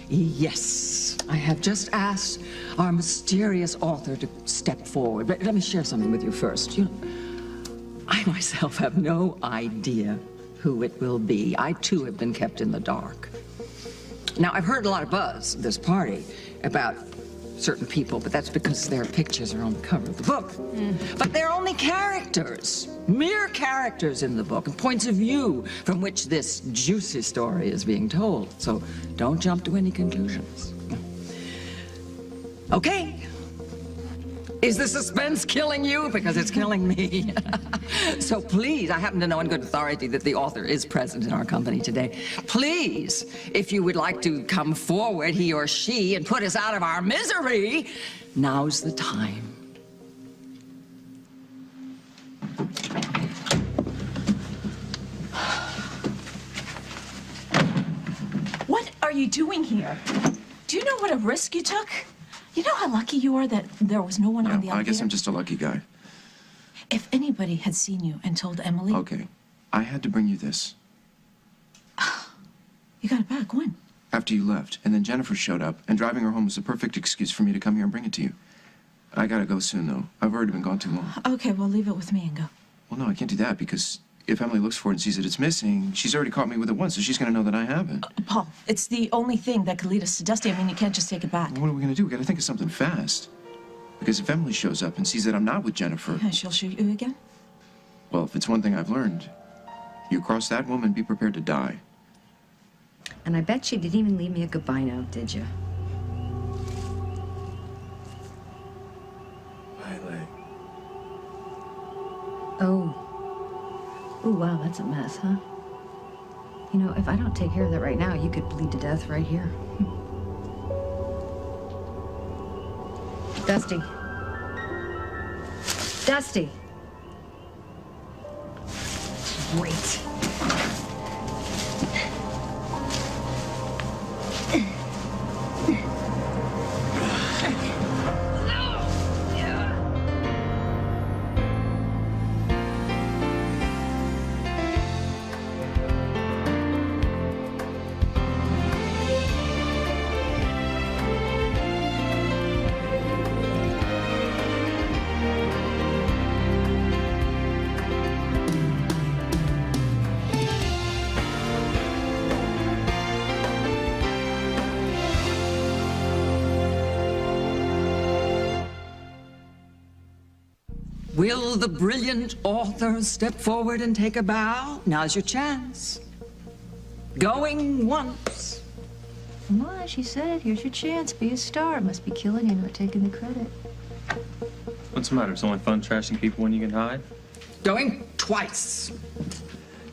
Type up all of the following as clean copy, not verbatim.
Yes, I have just asked our mysterious author to step forward. But let me share something with you first. You know, I myself have no idea who it will be. I, too, have been kept in the dark. Now, I've heard a lot of buzz at this party about certain people, but that's because their pictures are on the cover of the book. But they're only characters, mere characters in the book, and points of view from which this juicy story is being told. So don't jump to any conclusions. Okay. Is the suspense killing you? Because it's killing me. So please, I happen to know on good authority that the author is present in our company today. Please, if you would like to come forward, he or she, and put us out of our misery, now's the time. What are you doing here? Do you know what a risk you took? You know how lucky you are that there was no one on the elevator? I guess I'm just a lucky guy. If anybody had seen you and told Emily... Okay. I had to bring you this. You got it back when? After you left. And then Jennifer showed up, and driving her home was the perfect excuse for me to come here and bring it to you. I gotta go soon, though. I've already been gone too long. Okay, well, leave it with me and go. Well, no, I can't do that, because if Emily looks for it and sees that it's missing, she's already caught me with it once, so she's gonna know that I have it. Paul, it's the only thing that could lead us to Dusty. I mean, you can't just take it back. Well, what are we gonna do? We gotta think of something fast. Because if Emily shows up and sees that I'm not with Jennifer... Yeah, she'll shoot you again? Well, if it's one thing I've learned, you cross that woman, be prepared to die. And I bet she didn't even leave me a goodbye note, did you? Riley. Oh. Ooh, wow, that's a mess, huh? You know, if I don't take care of that right now, you could bleed to death right here. Dusty. Dusty. Great. Will the brilliant author step forward and take a bow? Now's your chance. Going once. Come on, she said it. Here's your chance. Be a star. Must be killing you not taking the credit. What's the matter? It's only fun trashing people when you can hide? Going twice.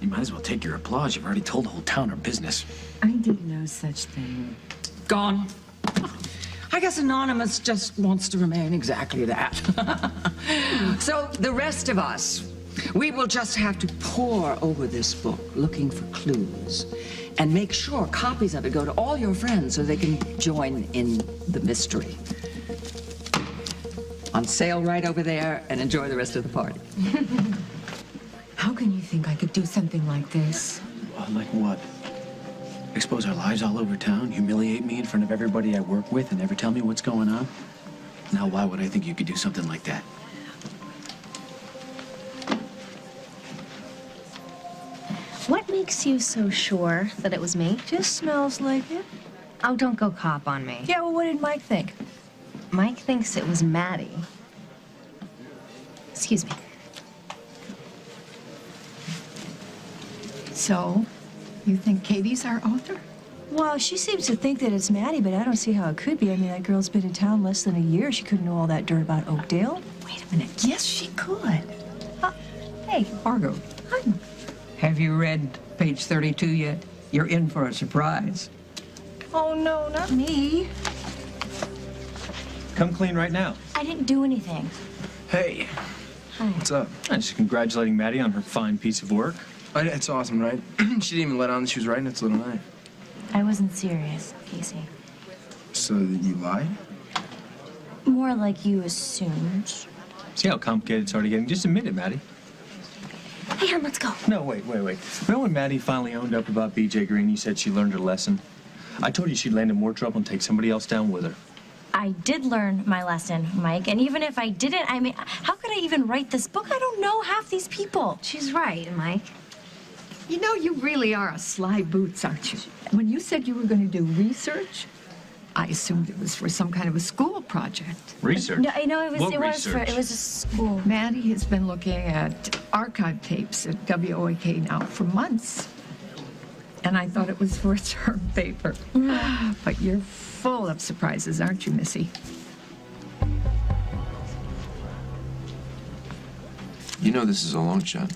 You might as well take your applause. You've already told the whole town our business. I did no such thing. Gone. I guess Anonymous just wants to remain exactly that. So the rest of us, we will just have to pore over this book, looking for clues, and make sure copies of it go to all your friends so they can join in the mystery. On sale right over there, and enjoy the rest of the party. How can you think I could do something like this? Well, like what? Expose our lives all over town, humiliate me in front of everybody I work with, and never tell me what's going on? Now, why would I think you could do something like that? What makes you so sure that it was me? Just smells like it. Oh, don't go cop on me. Yeah, well, what did Mike think? Mike thinks it was Maddie. Excuse me. So, you think Katie's our author? Well, she seems to think that it's Maddie, but I don't see how it could be. I mean, that girl's been in town less than a year. She couldn't know all that dirt about Oakdale. Wait a minute. Yes, she could. Hey, Margot, hi. have you read page 32 yet? You're in for a surprise. Oh, no, not me. Come clean right now. I didn't do anything. Hey. Hi. What's up? I'm just congratulating Maddie on her fine piece of work. It's awesome, right? She didn't even let on that she was writing its little knife. I wasn't serious, Casey. So you lied? More like you assumed. See how complicated it's already getting? Just admit it, Maddie. Hey, hon, let's go. No, wait. Remember when Maddie finally owned up about B.J. Green? You said she learned her lesson? I told you she'd land in more trouble and take somebody else down with her. I did learn my lesson, Mike, and even if I didn't, I mean, how could I even write this book? I don't know half these people. She's right, Mike. You know, you really are a sly boots, aren't you? When you said you were going to do research, I assumed it was for some kind of a school project. Research? No, I know it was. What It was research? a school. Maddie has been looking at archive tapes at WOAK now for months. And I thought it was for a term paper. But you're full of surprises, aren't you, Missy? You know this is a long shot.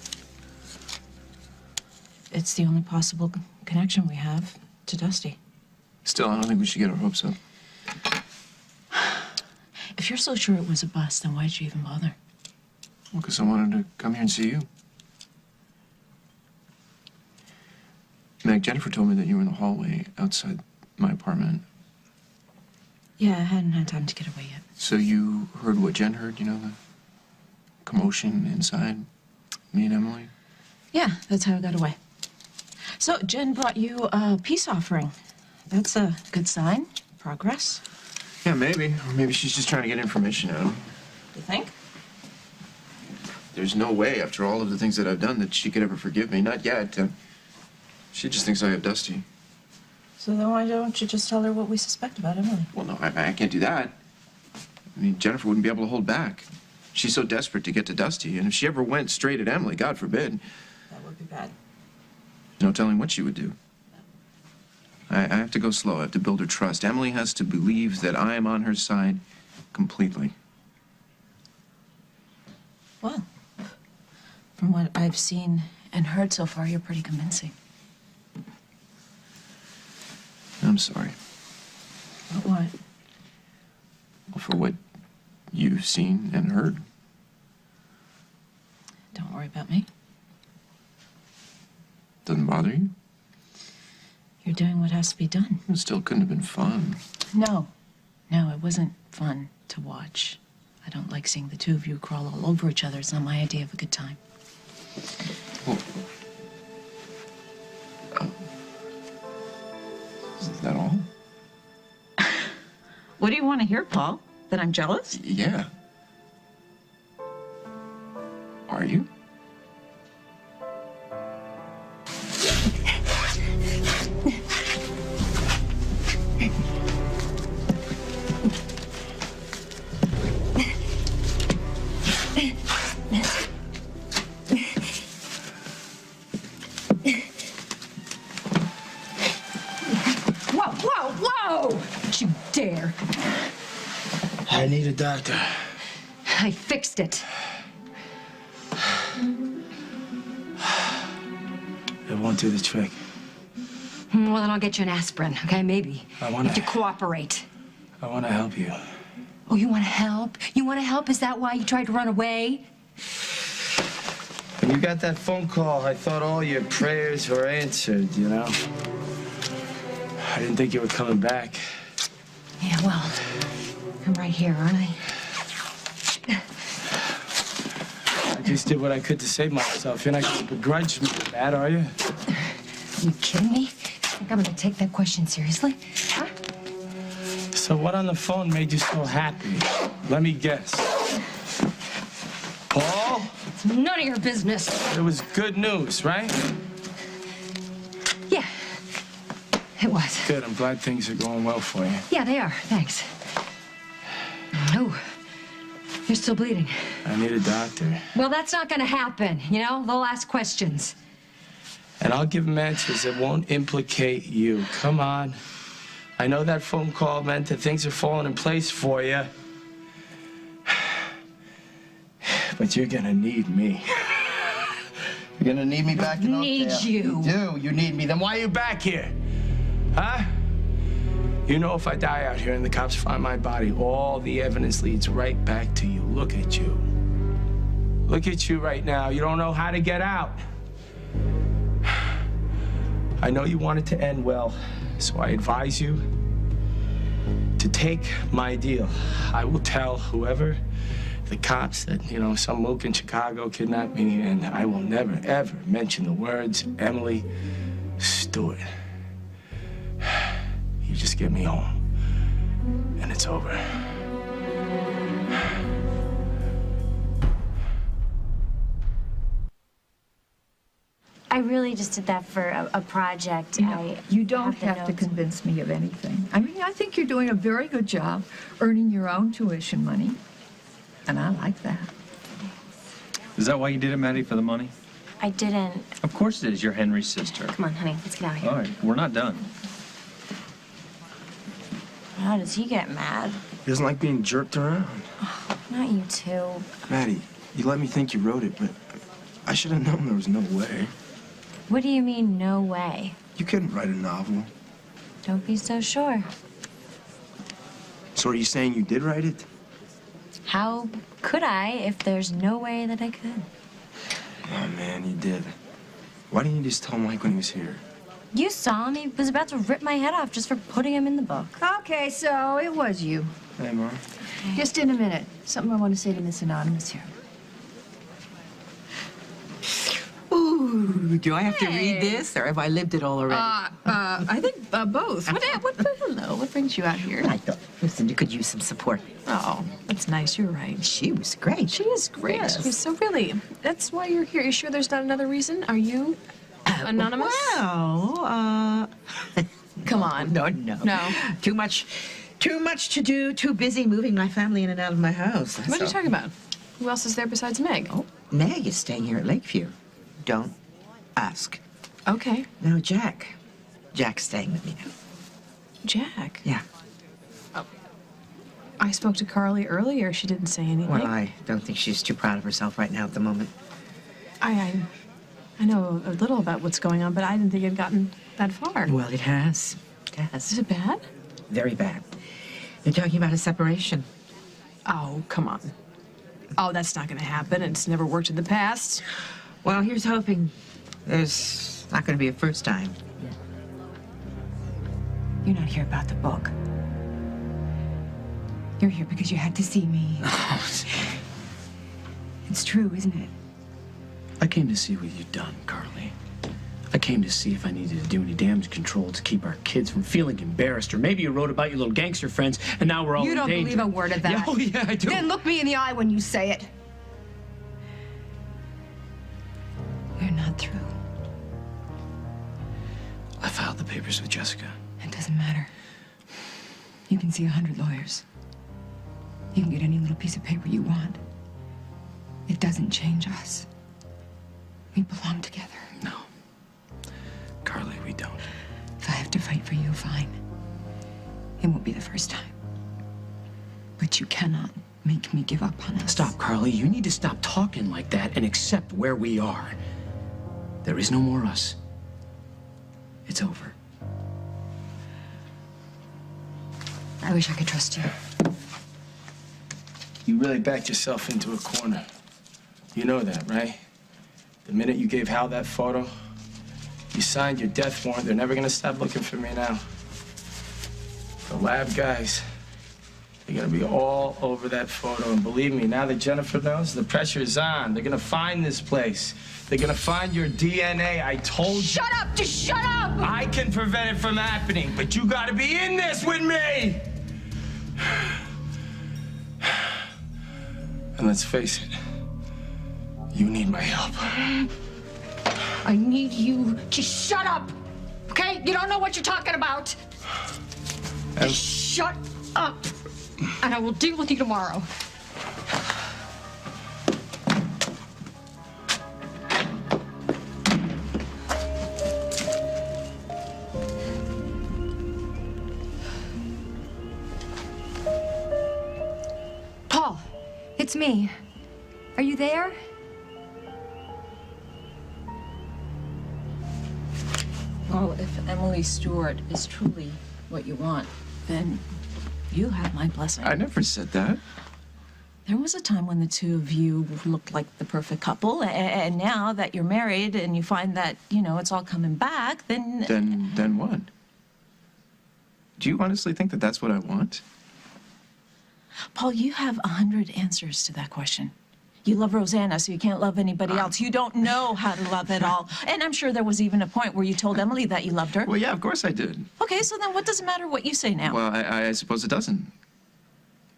It's the only possible connection we have to Dusty. Still, I don't think we should get our hopes up. If you're so sure it was a bust, then why'd you even bother? Well, because I wanted to come here and see you. Meg, Jennifer told me that you were in the hallway outside my apartment. Yeah, I hadn't had time to get away yet. So you heard what Jen heard, you know, the commotion inside me and Emily? Yeah, that's how I got away. So, Jen brought you a peace offering. That's a good sign. Progress. Yeah, maybe. Or maybe she's just trying to get information out of him. You think? There's no way, after all of the things that I've done, that she could ever forgive me. Not yet. She just thinks I have Dusty. So then why don't you just tell her what we suspect about Emily? Well, no, I can't do that. I mean, Jennifer wouldn't be able to hold back. She's so desperate to get to Dusty, and if she ever went straight at Emily, God forbid, That would be bad. no telling what she would do. I have to go slow. I have to build her trust. Emily has to believe that I am on her side completely. Well, from what I've seen and heard so far, you're pretty convincing. I'm sorry. But what? For what you've seen and heard. Don't worry about me. Doesn't bother you? You're doing what has to be done. It still couldn't have been fun. No, it wasn't fun to watch. I don't like seeing the two of you crawl all over each other. It's not my idea of a good time. Well, is that all? What do you want to hear, Paul? That I'm jealous? Yeah. Are you? Whoa! Don't you dare! I need a doctor. I fixed it. It won't do the trick. Well, then I'll get you an aspirin, okay? Maybe. I wanna- If you cooperate. I want to help you. Oh, you want to help? You want to help? Is that why you tried to run away? When you got that phone call, I thought all your prayers were answered, you know? I didn't think you were coming back. Yeah, well, I'm right here, aren't I? I just did what I could to save myself. You're not going to begrudge me that, are you? Are you kidding me? Think I'm gonna take that question seriously? Huh? So what on the phone made you so happy? Let me guess. Paul? It's none of your business. It was good news, right? Yeah, it was. Good. I'm glad things are going well for you. Yeah, they are. Thanks. No, you're still bleeding. I need a doctor. Well, that's not gonna happen. You know, they'll ask questions. And I'll give them answers that won't implicate you. Come on. I know that phone call meant that things are falling in place for you. But you're gonna need me. You're gonna need me back in Need Oakdale. you. You do. You need me. Then why are you back here? Huh? You know if I die out here and the cops find my body, all the evidence leads right back to you. Look at you. Look at you right now. You don't know how to get out. I know you want it to end well, so I advise you to take my deal. I will tell whoever, the cops, that, you know, some mook in Chicago kidnapped me, and I will never, ever mention the words Emily Stewart. just get me home. And it's over. I really just did that for a project. You don't have the have to notes. convince me of anything. I mean, I think you're doing a very good job earning your own tuition money. And I like that. Is that why you did it, Maddie, for the money? I didn't. Of course it is. You're Henry's sister. Come on, honey, let's get out of here. All right, we're not done. How does he get mad? He doesn't like being jerked around. Not you too. Maddie, you let me think you wrote it, but I should have known there was no way. What do you mean, no way? You couldn't write a novel. Don't be so sure. So are you saying you did write it? How could I if there's no way that I could? Oh, man, you did. Why didn't you just tell Mike when he was here? You saw him. He was about to rip my head off just for putting him in the book. Okay, so it was you. Hey, Mom. Just in a minute. Something I want to say to Miss Anonymous here. Ooh, do I have to read this, or have I lived it all already? I think both. What brings you out here? I thought, listen, you could use some support. Oh, that's nice. You're right. She was great. She is great. Yes. So really, that's why you're here. You sure there's not another reason? Are you anonymous? Well, Come on. no. No. Too much to do, too busy moving my family in and out of my house. What are you talking about? Who else is there besides Meg? Oh, Meg is staying here at Lakeview. Don't ask. Okay. No, Jack's staying with me now. Jack. Yeah. I spoke to Carly earlier. She didn't say anything. Well, I don't think she's too proud of herself right now at the moment. I know a little about what's going on, but I didn't think it had gotten that far. Well, it has. It has. Is it bad? Very bad. They're talking about a separation. Oh, come on. Oh, that's not going to happen. It's never worked in the past. Well, here's hoping there's not going to be a first time. You're not here about the book. You're here because you had to see me. It's true, isn't it? I came to see what you'd done, Carly. I came to see if I needed to do any damage control to keep our kids from feeling embarrassed, or maybe you wrote about your little gangster friends, and now we're all You in don't danger. believe a word of that. Yeah, oh, yeah, I do. Then look me in the eye when you say it. We're not through. I filed the papers with Jessica. It doesn't matter. You can see 100 lawyers. You can get any little piece of paper you want. It doesn't change us. We belong together. No. Carly, we don't. If I have to fight for you, fine. It won't be the first time. But you cannot make me give up on us. Stop, Carly. You need to stop talking like that and accept where we are. There is no more us. It's over. I wish I could trust you. You really backed yourself into a corner. You know that, right? The minute you gave Hal that photo, you signed your death warrant. They're never gonna stop looking for me now. The lab guys, they're gonna be all over that photo. And believe me, now that Jennifer knows, the pressure is on. They're gonna find this place. They're gonna find your DNA. I told you. Shut up! Just shut up! I can prevent it from happening, but you gotta be in this with me! And let's face it, you need my help. I need you to shut up, okay? You don't know what you're talking about. And Shut up, and I will deal with you tomorrow. Paul, it's me. Are you there? Well, if Emily Stewart is truly what you want, then you have my blessing. I never said that. There was a time when the two of you looked like the perfect couple, and now that you're married and you find that, you know, it's all coming back, then... Then what? Do you honestly think that that's what I want? Paul, you have 100 answers to that question. You love Rosanna, so you can't love anybody else. You don't know how to love at all. And I'm sure there was even a point where you told Emily that you loved her. Well, yeah, of course I did. Okay, so then what does it matter what you say now? Well, I suppose it doesn't.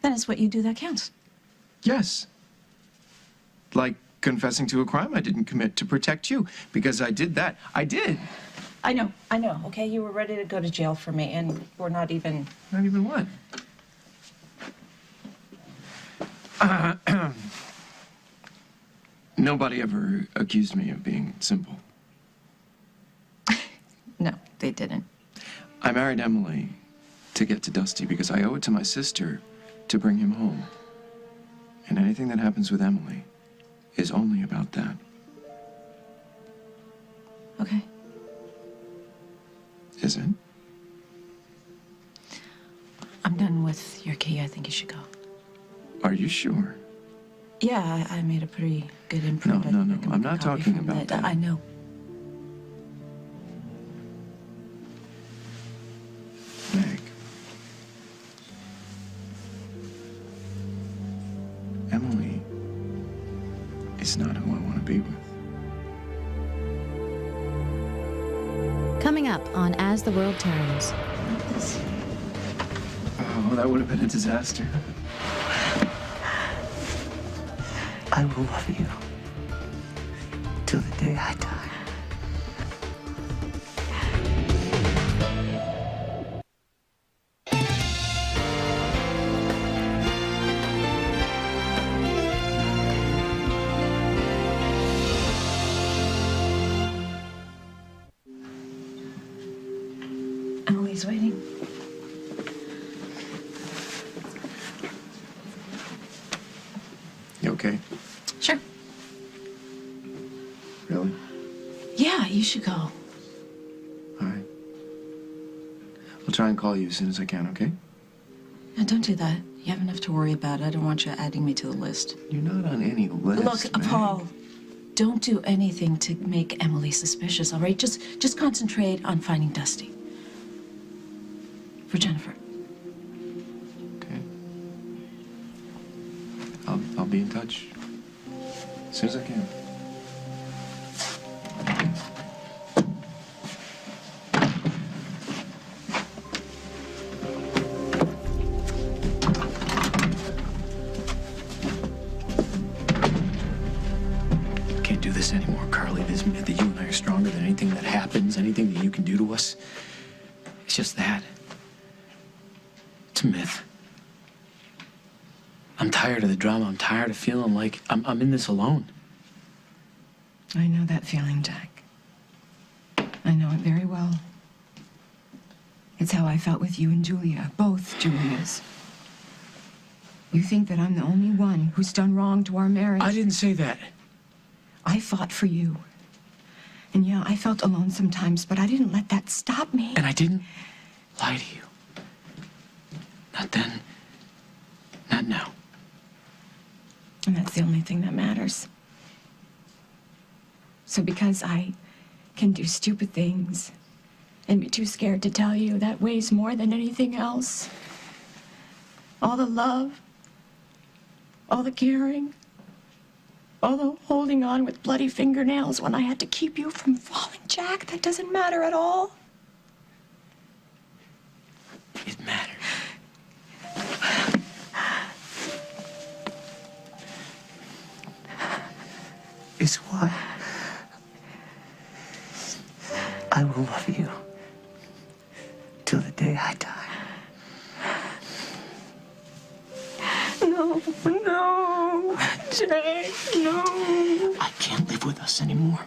Then it's what you do that counts. Yes. Like confessing to a crime I didn't commit to protect you. Because I did that. I did. I know, okay? You were ready to go to jail for me, and we're not even... Not even what? Nobody ever accused me of being simple. No, they didn't. I married Emily to get to Dusty because I owe it to my sister to bring him home. And anything that happens with Emily is only about that. Okay. Is it? I'm done with your key. I think you should go. Are you sure? Yeah, I made a pretty good imprint. No, I can I'm make a not copy talking from about that. I know. Meg. Emily is not who I want to be with. Coming up on As the World Turns. Oh, that would have been a disaster. I will love you till the day I die. Emily's waiting. You okay? Sure. Really? Yeah, you should go. All right. I'll try and call you as soon as I can, okay? No, don't do that. You have enough to worry about. I don't want you adding me to the list. You're not on any list, Look, Meg. Paul, don't do anything to make Emily suspicious, all right? Just concentrate on finding Dusty. For Jennifer. Okay. I'll be in touch as soon as I can. Can't do this anymore, Carly. This myth that you and I are stronger than anything that happens, anything that you can do to us. It's just that. It's a myth. I'm tired of the drama. I'm tired of feeling like I'm in this alone. I know that feeling, Jack. I know it very well. It's how I felt with you and Julia, both Julias. You think that I'm the only one who's done wrong to our marriage? I didn't say that. I fought for you. And yeah, I felt alone sometimes, but I didn't let that stop me. And I didn't lie to you. Not then. Not now. And that's the only thing that matters. So because I can do stupid things and be too scared to tell you, that weighs more than anything else. All the love, all the caring, all the holding on with bloody fingernails when I had to keep you from falling, Jack, that doesn't matter at all. It matters. Is why I will love you till the day I die. No, no, Jack, no. I can't live with us anymore.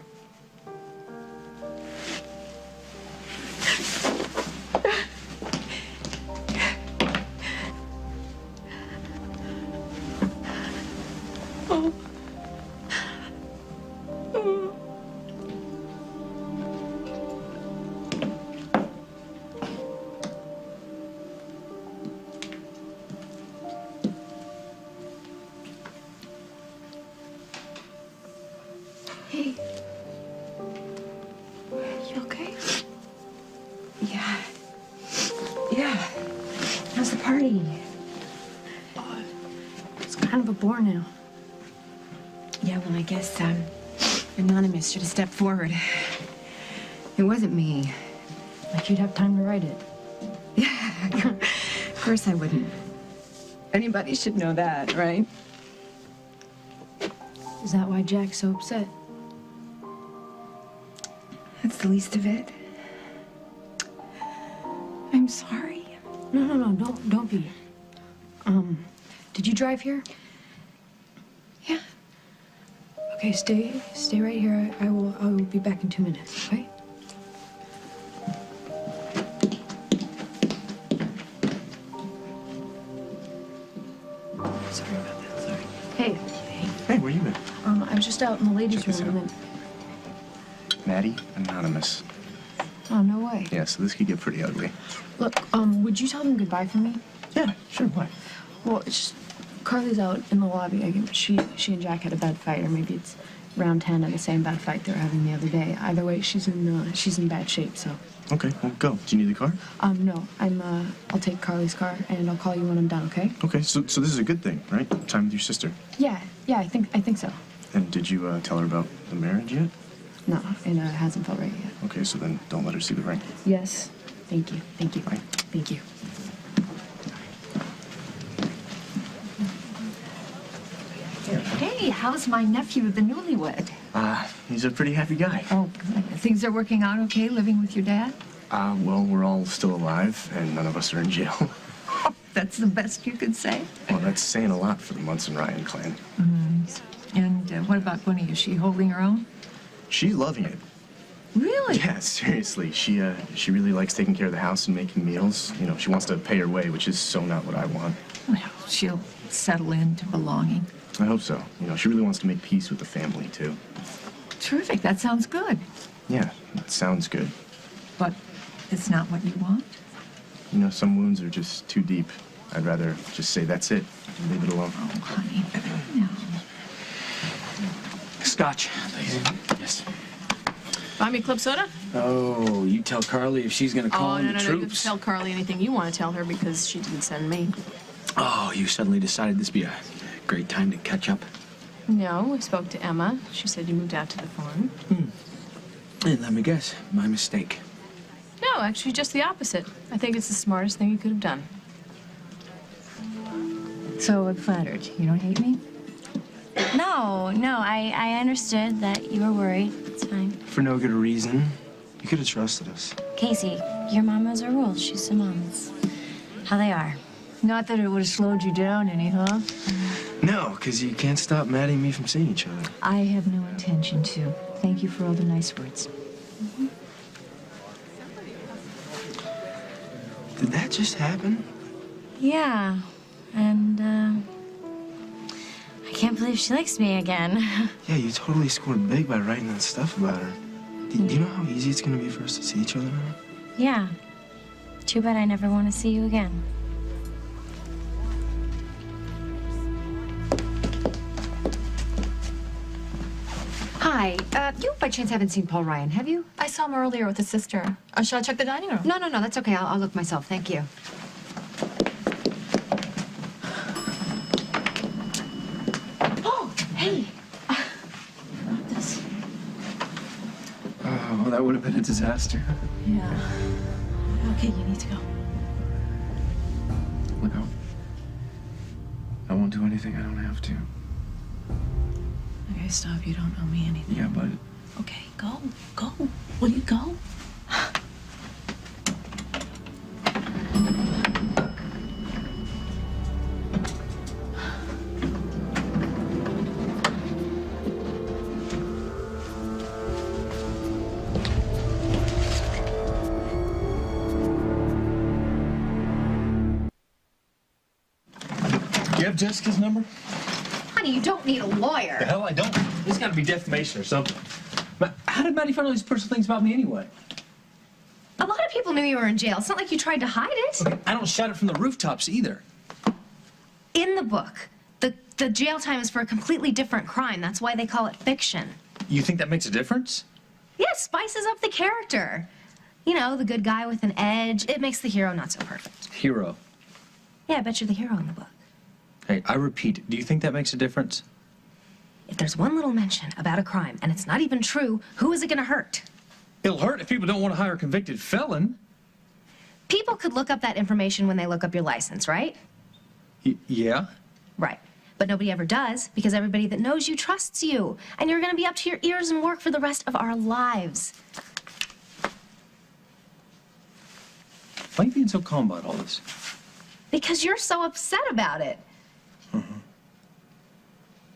Oh. Hey. You okay? Yeah. Yeah. How's the party? It's kind of a bore now. Yeah, well, I guess, Anonymous should have stepped forward. It wasn't me. Like you'd have time to write it. Of course I wouldn't. Anybody should know that, right? Is that why Jack's so upset? That's the least of it. I'm sorry. No, don't be. Did you drive here? Yeah. Okay, stay right here. I will be back in 2 minutes, okay? Sorry about that, sorry. Hey. Hey, where you been? I was just out in the ladies' Check this room and out. then... Maddie, Anonymous. Oh, no way. Yeah, so this could get pretty ugly. Look, would you tell them goodbye for me? Yeah, sure, why? Well, it's just... Carly's out in the lobby. She and Jack had a bad fight, or maybe it's round 10 of the same bad fight they were having the other day. Either way, she's in bad shape, so... Okay, well, go. Do you need the car? No, I'll take Carly's car, and I'll call you when I'm done, okay? Okay, so this is a good thing, right? Time with your sister. Yeah, I think so. And did you tell her about the marriage yet? No, and it hasn't felt right yet. Okay, so then don't let her see the ring. Yes. Thank you. Right. Thank you. Hey, how's my nephew, the newlywed? He's a pretty happy guy. Oh, good. Things are working out okay living with your dad? Well, we're all still alive, and none of us are in jail. Oh, that's the best you could say. Well, that's saying a lot for the Munson Ryan clan. And what about Bunny? Is she holding her own? She's loving it. Really? Yeah, seriously. She really likes taking care of the house and making meals. You know, she wants to pay her way, which is so not what I want. Well, she'll settle into belonging. I hope so. You know, she really wants to make peace with the family, too. Terrific. That sounds good. Yeah, that sounds good. But it's not what you want? You know, some wounds are just too deep. I'd rather just say that's it and leave it alone. Oh, honey. No. Scotch, please. Yes. Buy me club soda? Oh, you tell Carly if she's gonna call in the You troops. tell Carly anything you want to tell her because she didn't send me. Oh, you suddenly decided this would be a great time to catch up. No, I spoke to Emma. She said you moved out to the farm. And let me guess, my mistake. No, actually, just the opposite. I think it's the smartest thing you could have done. So I'm flattered. You don't hate me? No, I understood that you were worried. It's fine. For no good reason. You could have trusted us. Casey, your mom has her rules. She's a mom. It's how they are. Not that it would have slowed you down any, huh? No, because you can't stop Maddie and me from seeing each other. I have no intention to. Thank you for all the nice words. Did that just happen? Yeah, and I can't believe she likes me again. Yeah, you totally scored big by writing that stuff about her. Do you know how easy it's going to be for us to see each other now? Yeah. Too bad I never want to see you again. Hi. You by chance haven't seen Paul Ryan, have you? I saw him earlier with his sister. Shall I check the dining room? No, that's okay. I'll look myself. Thank you. Oh, hey. Oh, that would have been a disaster. Yeah. Okay, you need to go. Look, I won't do anything I don't have to. Okay, stop. You don't owe me anything. Yeah, but... Okay, go. Will you go? Do you have Jessica's number? Honey, you don't need a lawyer. The hell I don't. This got to be defamation or something. How did Maddie find all these personal things about me anyway? A lot of people knew you were in jail. It's not like you tried to hide it. Okay, I don't shout it from the rooftops either. In the book, the jail time is for a completely different crime. That's why they call it fiction. You think that makes a difference? Yeah, it spices up the character. You know, the good guy with an edge. It makes the hero not so perfect. Hero. Yeah, I bet you're the hero in the book. Hey, I repeat, do you think that makes a difference? If there's one little mention about a crime and it's not even true, who is it gonna hurt? It'll hurt if people don't want to hire a convicted felon. People could look up that information when they look up your license, right? Yeah? Right. But nobody ever does because everybody that knows you trusts you. And you're gonna be up to your ears in work for the rest of our lives. Why are you being so calm about all this? Because you're so upset about it.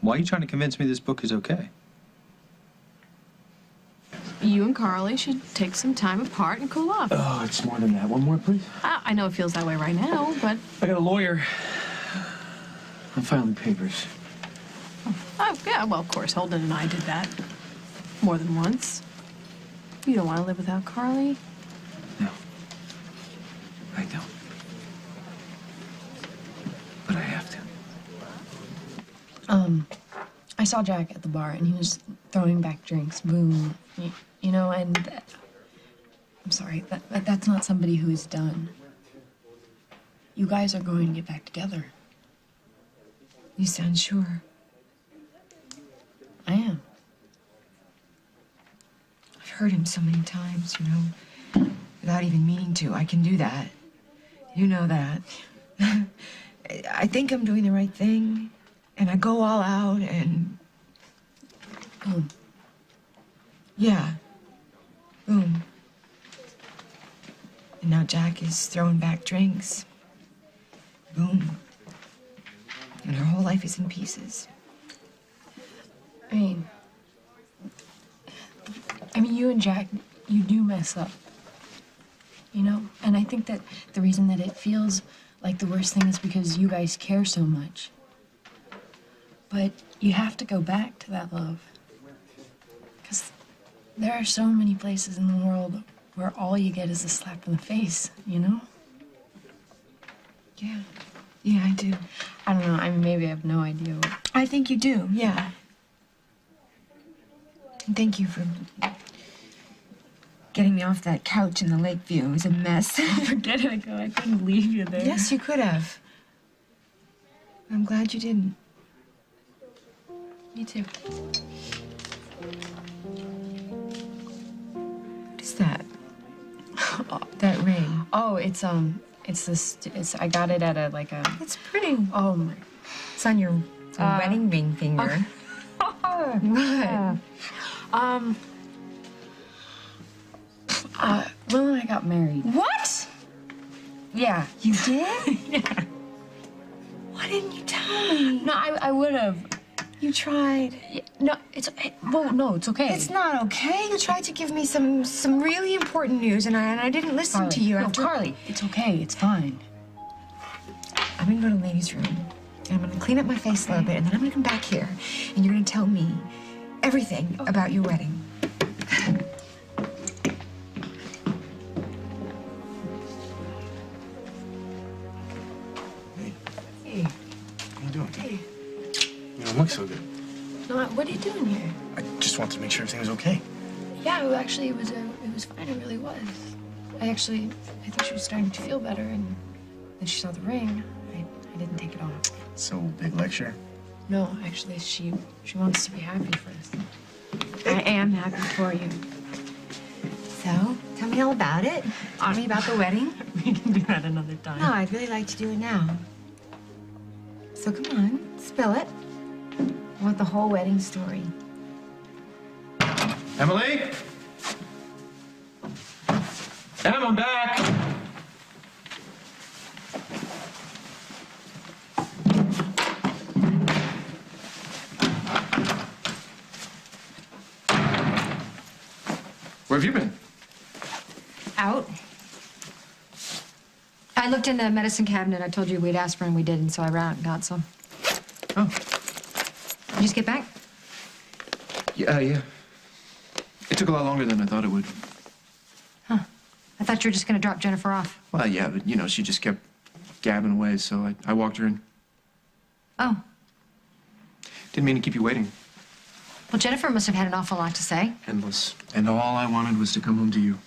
Why are you trying to convince me this book is okay? You and Carly should take some time apart and cool off. Oh, it's more than that. One more, please. I know it feels that way right now, but... I got a lawyer. I'm filing papers. Oh, yeah, well, of course, Holden and I did that. More than once. You don't want to live without Carly? No. I don't. But I have to. I saw Jack at the bar, and he was throwing back drinks. Boom. You know, and... I'm sorry, that's not somebody who is done. You guys are going to get back together. You sound sure. I am. I've heard him so many times, you know, without even meaning to. I can do that. You know that. I think I'm doing the right thing, and I go all out, and... Boom. Yeah. Boom. And now Jack is throwing back drinks. Boom. And her whole life is in pieces. I mean, you and Jack, you do mess up. You know? And I think that the reason that it feels like the worst thing is because you guys care so much. But you have to go back to that love. Because there are so many places in the world where all you get is a slap in the face, you know? Yeah. Yeah, I do. I don't know. I mean, maybe I have no idea what... I think you do, yeah. And thank you for getting me off that couch in the Lakeview. It was a mess. Forget it. I couldn't leave you there. Yes, you could have. I'm glad you didn't. Me too. What is that? That ring. Oh, it's this, I got it at It's pretty. Oh my. It's on your wedding ring finger. What? Will and I got married. What? Yeah. You did? Yeah. Why didn't you tell me? No, I would have. You tried. Yeah, no, well, no, it's okay. It's not okay. You tried to give me some really important news, and I didn't listen Carly, to you. no, Carly, it's okay. It's fine. I'm gonna go to the ladies' room, and I'm gonna clean up my face a little bit, and then I'm gonna come back here, and you're gonna tell me everything about your wedding. Hey. How you doing? Hey. You don't look so good. No, what are you doing here? I just wanted to make sure everything was okay. Yeah, well, actually, it was fine. It really was. I think she was starting to feel better, and then she saw the ring. I didn't take it off. So, big lecture. No, actually, she wants to be happy for us. I am happy for you. So, tell me all about it. Tell me about the wedding. We can do that another time. No, I'd really like to do it now. So come on, spill it. I want the whole wedding story. Emily? Em, I'm back. Where have you been? Out. I looked in the medicine cabinet. I told you we'd aspirin. We did, and so I ran out and got some. Oh. Did you just get back? Yeah. It took a lot longer than I thought it would. Huh. I thought you were just going to drop Jennifer off. Well, yeah, but, you know, she just kept gabbing away, so I walked her in. Oh. Didn't mean to keep you waiting. Well, Jennifer must have had an awful lot to say. Endless. And all I wanted was to come home to you.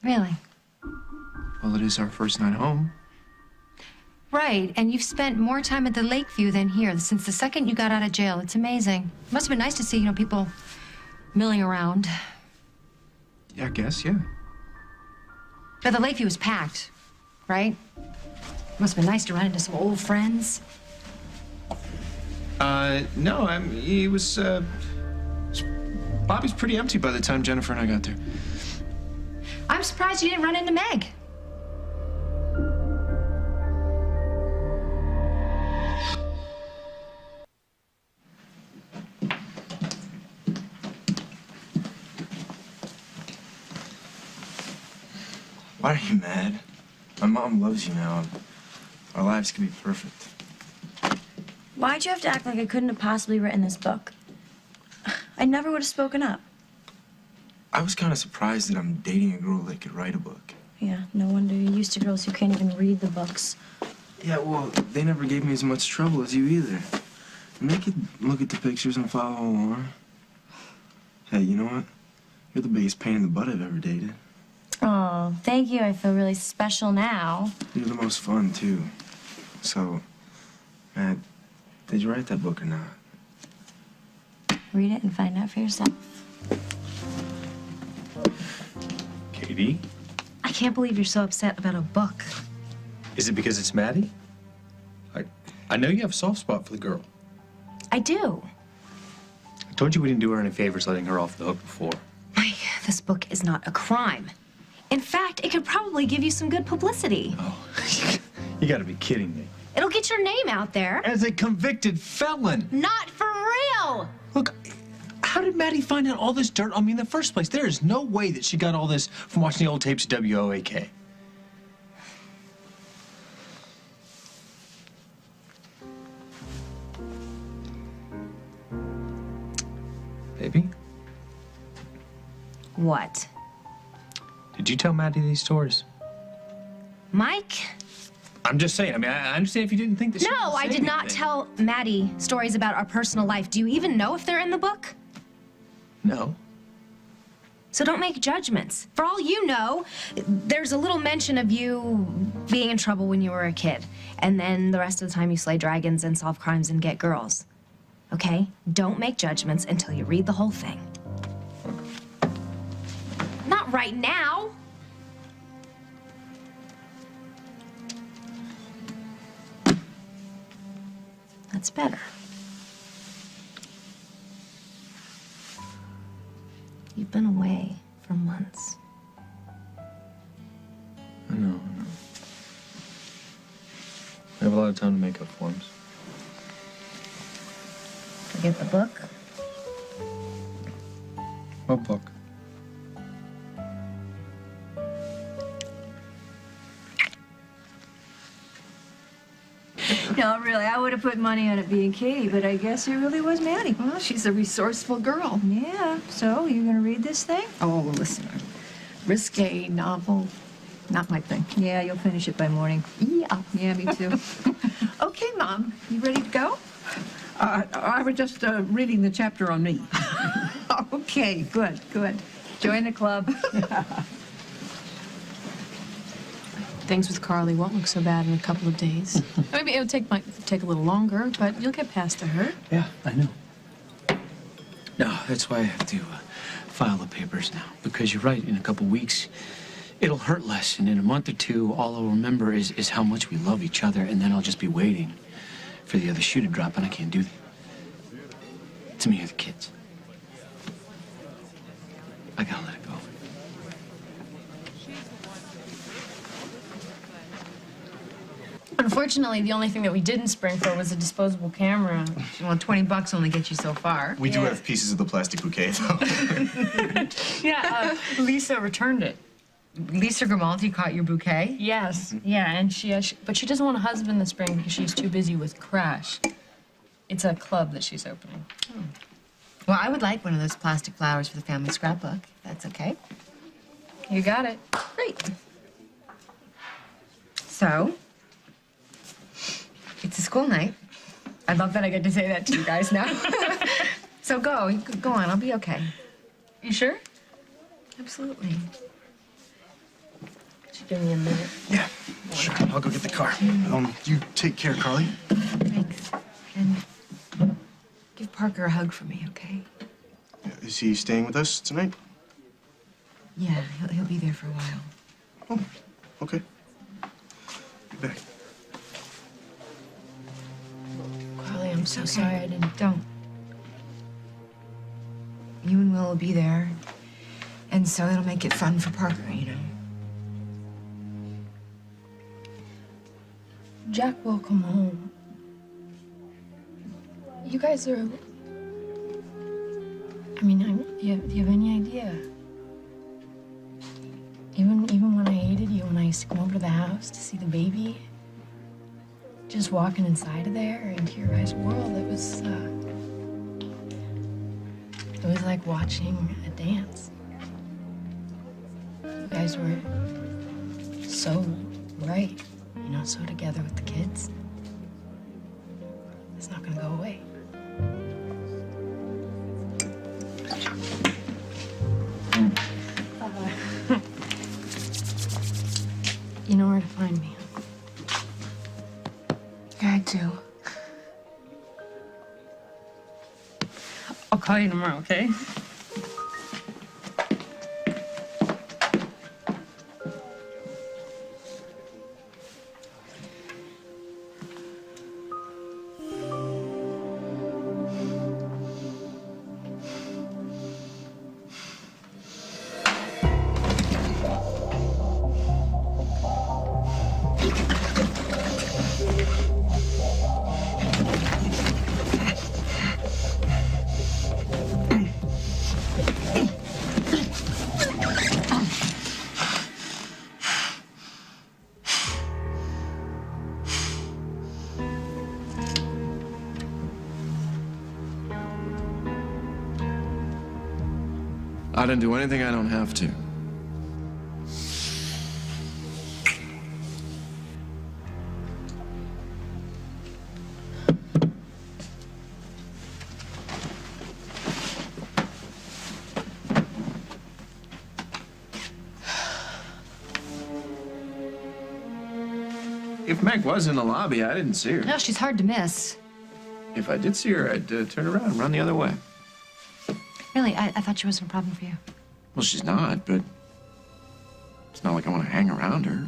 Really? Well, it is our first night home. Right. right. And you've spent more time at the Lakeview than here since the second you got out of jail. It's amazing. Must have been nice to see, people milling around. Yeah, I guess, yeah. But the Lakeview was packed, right? Must have been nice to run into some old friends. No, he was, Bobby's pretty empty by the time Jennifer and I got there. I'm surprised you didn't run into Meg. Why are you mad? My mom loves you now. Our lives can be perfect. Why'd you have to act like I couldn't have possibly written this book? I never would have spoken up. I was kind of surprised that I'm dating a girl that could write a book. Yeah, no wonder you're used to girls who can't even read the books. Yeah, well, they never gave me as much trouble as you either. And they could look at the pictures and follow along. Hey, you know what? You're the biggest pain in the butt I've ever dated. Oh, thank you. I feel really special now. You're the most fun, too. So, Matt, did you write that book or not? Read it and find out for yourself. Katie? I can't believe you're so upset about a book. Is it because it's Maddie? I know you have a soft spot for the girl. I do. I told you we didn't do her any favors letting her off the hook before. Mike, this book is not a crime. In fact, it could probably give you some good publicity. Oh, you gotta be kidding me. It'll get your name out there. As a convicted felon. Not for real! Look, how did Maddie find out all this dirt on me in the first place? There is no way that she got all this from watching the old tapes of WOAK. Baby? What? Did you tell Maddie these stories? Mike? I'm just saying. I mean, I understand if you didn't think that she No, would I say did not anything. tell Maddie stories about our personal life. Do you even know if they're in the book? No. So don't make judgments. For all you know, there's a little mention of you being in trouble when you were a kid. And then the rest of the time you slay dragons and solve crimes and get girls. Okay? Don't make judgments until you read the whole thing. Not right now. That's better. You've been away for months. I know. I have a lot of time to make up forms. Forget the book? What book? No, really, I would have put money on it being Katie, but I guess it really was Maddie. Well, she's a resourceful girl. Yeah, so you gonna read this thing? Oh, listen, risque novel, not my thing. Yeah, you'll finish it by morning. Yeah. Yeah, me too. Okay, Mom, you ready to go? I was just reading the chapter on me. Okay, good, good. Join the club. Things with Carly won't look so bad in a couple of days. Maybe it'll take a little longer, but you'll get past the hurt. Yeah, I know. No, that's why I have to file the papers now. Because you're right, in a couple weeks, it'll hurt less. And in a month or two, all I'll remember is how much we love each other. And then I'll just be waiting for the other shoe to drop, and I can't do that. To me or the kids. I gotta let it go. Unfortunately, the only thing that we didn't spring for was a disposable camera. Well, $20 only gets you so far. We do have pieces of the plastic bouquet, though. Yeah, Lisa returned it. Lisa Grimaldi caught your bouquet? Yes, yeah, and but she doesn't want a husband this spring because she's too busy with Crash. It's a club that she's opening. Oh. Well, I would like one of those plastic flowers for the family scrapbook, if that's okay. You got it. Great. So, it's a school night. I love that I get to say that to you guys now. So go on, I'll be okay. You sure? Absolutely. give me a minute. Yeah, sure. I'll go get the car. You take care, Carly. Thanks. And give Parker a hug for me, okay? Is he staying with us tonight? Yeah, he'll be there for a while. Oh, okay. Be back. Carly, I'm so sorry I didn't. Don't. You and Will be there, and so it'll make it fun for Parker, you know? Jack will come home. You guys are... I mean, do you have any idea? Even when I hated you, when I used to come over to the house to see the baby, just walking inside of there into your guys' world, it was like watching a dance. You guys were so right, you know, so together with the kids. It's not gonna go away. You know where to find me. Yeah, I do. I'll call you tomorrow, okay? I didn't do anything I don't have to. If Meg was in the lobby, I didn't see her. No, she's hard to miss. If I did see her, I'd turn around and run the other way. Really, I thought she wasn't a problem for you. Well, she's not, but it's not like I want to hang around her.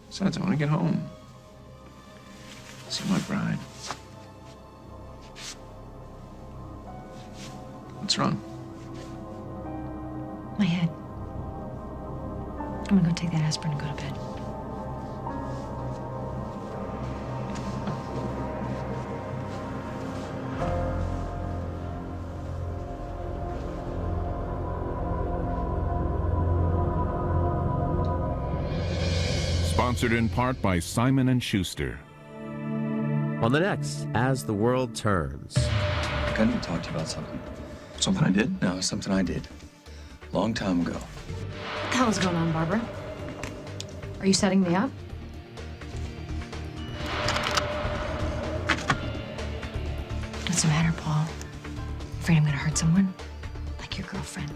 Besides, I want to get home. See my bride. What's wrong? My head. I'm gonna go take that aspirin and go to bed. Sponsored in part by Simon & Schuster. On the next, As the World Turns. I need to talk to you about something. Something I did? No, something I did. Long time ago. What the hell is going on, Barbara? Are you setting me up? What's the matter, Paul? Afraid I'm gonna hurt someone? Like your girlfriend.